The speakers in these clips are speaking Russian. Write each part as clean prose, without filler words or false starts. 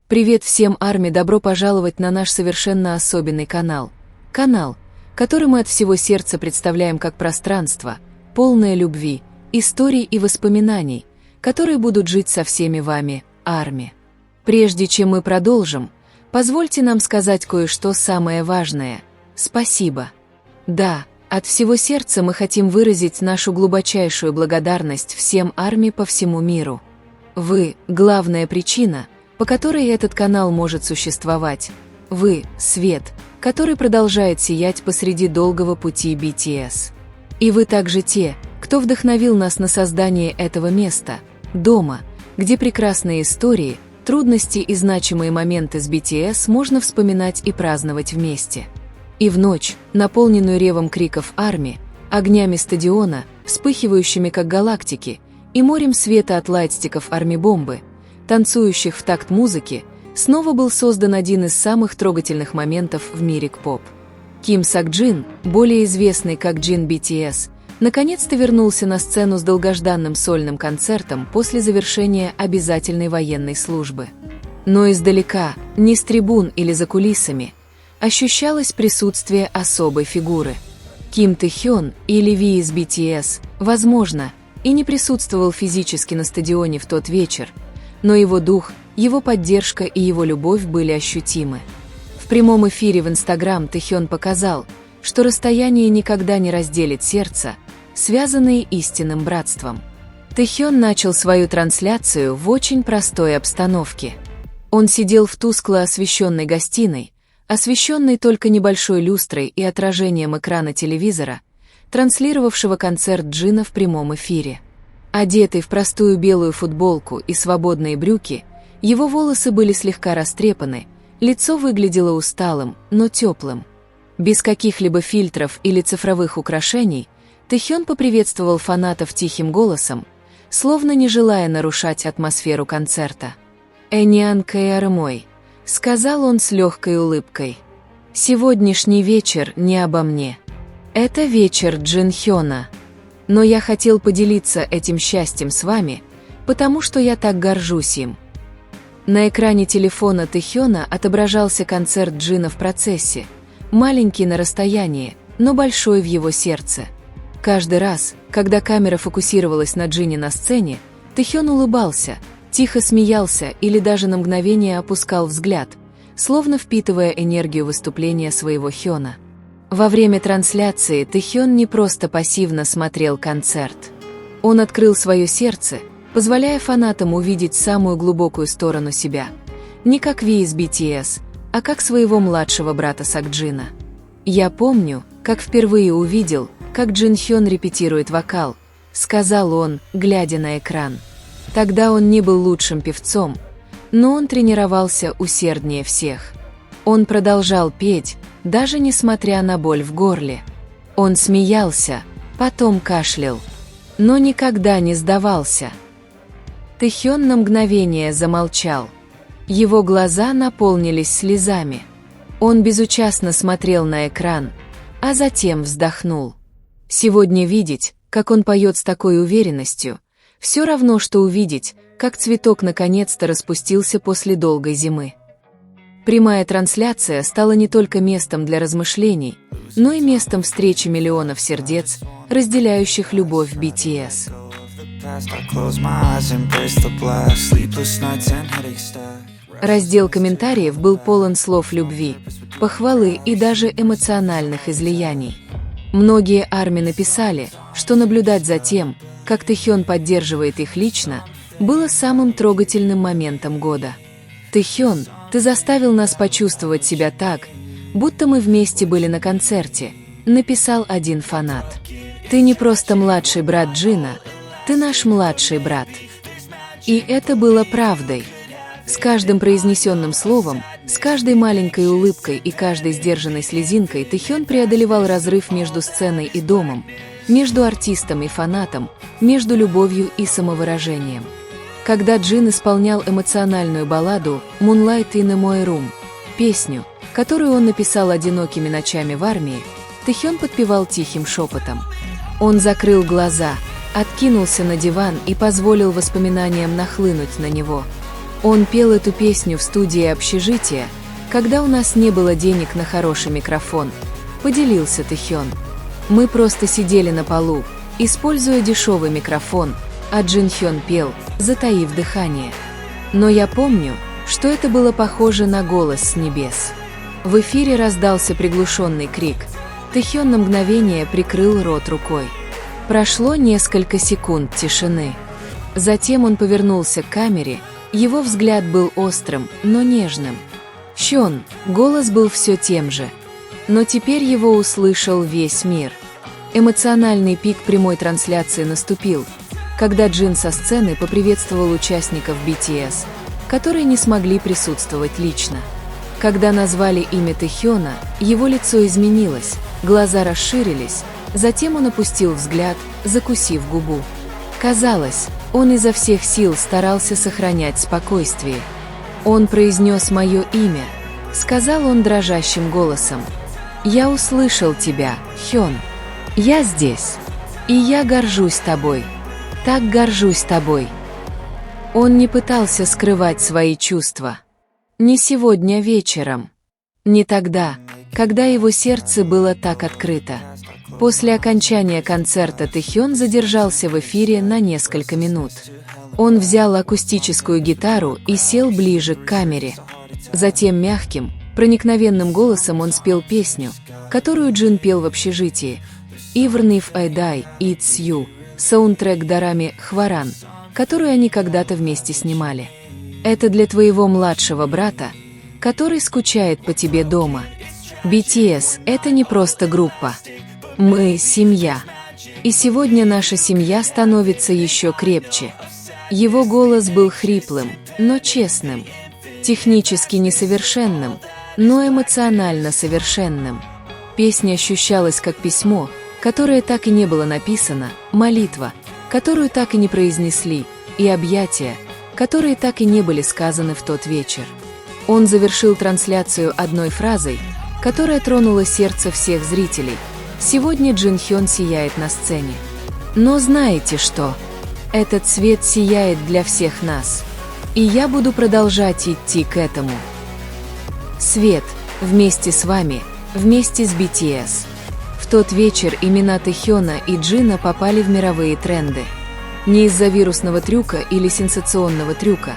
Привет всем, армии, добро пожаловать на наш совершенно особенный канал. Канал, который мы от всего сердца представляем как пространство, полное любви, историй и воспоминаний, которые будут жить со всеми вами, армии. Прежде чем мы продолжим, позвольте нам сказать кое-что самое важное. Спасибо. Да, от всего сердца мы хотим выразить нашу глубочайшую благодарность всем армии по всему миру. Вы – главная причина, по которой этот канал может существовать. Вы – свет, который продолжает сиять посреди долгого пути BTS. И вы также те, кто вдохновил нас на создание этого места, дома, где прекрасные истории, трудности и значимые моменты с BTS можно вспоминать и праздновать вместе. И в ночь, наполненную ревом криков армии, огнями стадиона, вспыхивающими как галактики, и морем света от лайтстиков арми-бомбы, танцующих в такт музыки, снова был создан один из самых трогательных моментов в мире К-поп. Ким Сак Джин, более известный как Джин BTS, наконец-то вернулся на сцену с долгожданным сольным концертом после завершения обязательной военной службы. Но издалека, не с трибун или за кулисами, ощущалось присутствие особой фигуры. Ким Тэхён или Ви из BTS, возможно, и не присутствовал физически на стадионе в тот вечер, но его дух, его поддержка и его любовь были ощутимы. В прямом эфире в Instagram Тэхён показал, что расстояние никогда не разделит сердца, связанные истинным братством. Тэхён начал свою трансляцию в очень простой обстановке. Он сидел в тускло освещенной гостиной, освещенной только небольшой люстрой и отражением экрана телевизора, транслировавшего концерт Джина в прямом эфире. Одетый в простую белую футболку и свободные брюки, его волосы были слегка растрепаны, лицо выглядело усталым, но теплым. Без каких-либо фильтров или цифровых украшений, Тэхён поприветствовал фанатов тихим голосом, словно не желая нарушать атмосферу концерта. «Эниан Кэйармой», — сказал он с легкой улыбкой. «Сегодняшний вечер не обо мне. Это вечер Джин Хёна. Но я хотел поделиться этим счастьем с вами, потому что я так горжусь им». На экране телефона Тэхёна отображался концерт Джина в процессе, маленький на расстоянии, но большой в его сердце. Каждый раз, когда камера фокусировалась на Джине на сцене, Тэхён улыбался, тихо смеялся или даже на мгновение опускал взгляд, словно впитывая энергию выступления своего Хёна. Во время трансляции Тэхён не просто пассивно смотрел концерт. Он открыл свое сердце, позволяя фанатам увидеть самую глубокую сторону себя, не как Ви из BTS, а как своего младшего брата Сакджина. «Я помню, как впервые увидел, как Джин Хён репетирует вокал», — сказал он, глядя на экран. Тогда он не был лучшим певцом, но он тренировался усерднее всех. Он продолжал петь, даже несмотря на боль в горле. Он смеялся, потом кашлял, но никогда не сдавался. Тэхён на мгновение замолчал. Его глаза наполнились слезами. Он безучастно смотрел на экран, а затем вздохнул. Сегодня видеть, как он поет с такой уверенностью, все равно, что увидеть, как цветок наконец-то распустился после долгой зимы. Прямая трансляция стала не только местом для размышлений, но и местом встречи миллионов сердец, разделяющих любовь BTS. Раздел комментариев был полон слов любви, похвалы и даже эмоциональных излияний. Многие армии написали, что наблюдать за тем, как Тэхён поддерживает их лично, было самым трогательным моментом года. «Тэхён, ты заставил нас почувствовать себя так, будто мы вместе были на концерте», — написал один фанат. «Ты не просто младший брат Джина, ты наш младший брат». И это было правдой. С каждым произнесенным словом, с каждой маленькой улыбкой и каждой сдержанной слезинкой Тэхён преодолевал разрыв между сценой и домом, между артистом и фанатом, между любовью и самовыражением. Когда Джин исполнял эмоциональную балладу «Moonlight in my room», песню, которую он написал одинокими ночами в армии, Тэхён подпевал тихим шепотом. Он закрыл глаза, откинулся на диван и позволил воспоминаниям нахлынуть на него. Он пел эту песню в студии общежития, когда у нас не было денег на хороший микрофон, поделился Тэхён. Мы просто сидели на полу, используя дешевый микрофон, а Джин Хён пел, затаив дыхание. Но я помню, что это было похоже на голос с небес. В эфире раздался приглушенный крик. Тэхён на мгновение прикрыл рот рукой. Прошло несколько секунд тишины. Затем он повернулся к камере, его взгляд был острым, но нежным. «Хён», голос был все тем же. Но теперь его услышал весь мир. Эмоциональный пик прямой трансляции наступил, когда Джин со сцены поприветствовал участников BTS, которые не смогли присутствовать лично. Когда назвали имя Тэхёна, его лицо изменилось, глаза расширились, затем он опустил взгляд, закусив губу. Казалось, он изо всех сил старался сохранять спокойствие. «Он произнес мое имя», — сказал он дрожащим голосом. «Я услышал тебя, Хён. Я здесь. И я горжусь тобой. Так горжусь тобой». Он не пытался скрывать свои чувства. Не сегодня вечером. Не тогда, когда его сердце было так открыто. После окончания концерта Тэхён задержался в эфире на несколько минут. Он взял акустическую гитару и сел ближе к камере. Затем мягким, проникновенным голосом он спел песню, которую Джин пел в общежитии. «Even if I die, it's you», саундтрек дораме «Хваран», которую они когда-то вместе снимали. Это для твоего младшего брата, который скучает по тебе дома. BTS — это не просто группа. Мы — семья. И сегодня наша семья становится еще крепче. Его голос был хриплым, но честным. Технически несовершенным, но эмоционально совершенным. Песня ощущалась как письмо, которое так и не было написано, молитва, которую так и не произнесли, и объятия, которые так и не были сказаны в тот вечер. Он завершил трансляцию одной фразой, которая тронула сердце всех зрителей. Сегодня Джин Хён сияет на сцене. Но знаете что? Этот свет сияет для всех нас. И я буду продолжать идти к этому. Свет, вместе с вами, вместе с BTS. В тот вечер имена Тэхёна и Джина попали в мировые тренды. Не из-за вирусного трюка или сенсационного трюка,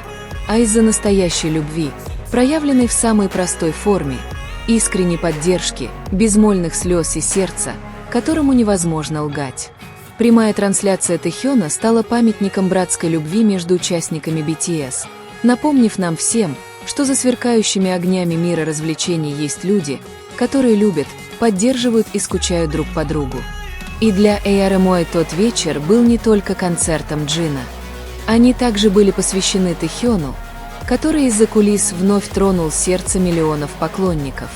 а из-за настоящей любви, проявленной в самой простой форме, искренней поддержки, безмольных слез и сердца, которому невозможно лгать. Прямая трансляция Тэхёна стала памятником братской любви между участниками BTS, напомнив нам всем, что за сверкающими огнями мира развлечений есть люди, которые любят, поддерживают и скучают друг по другу. И для ARMY тот вечер был не только концертом Джина. Они также были посвящены Тэхёну, который из-за кулис вновь тронул сердце миллионов поклонников.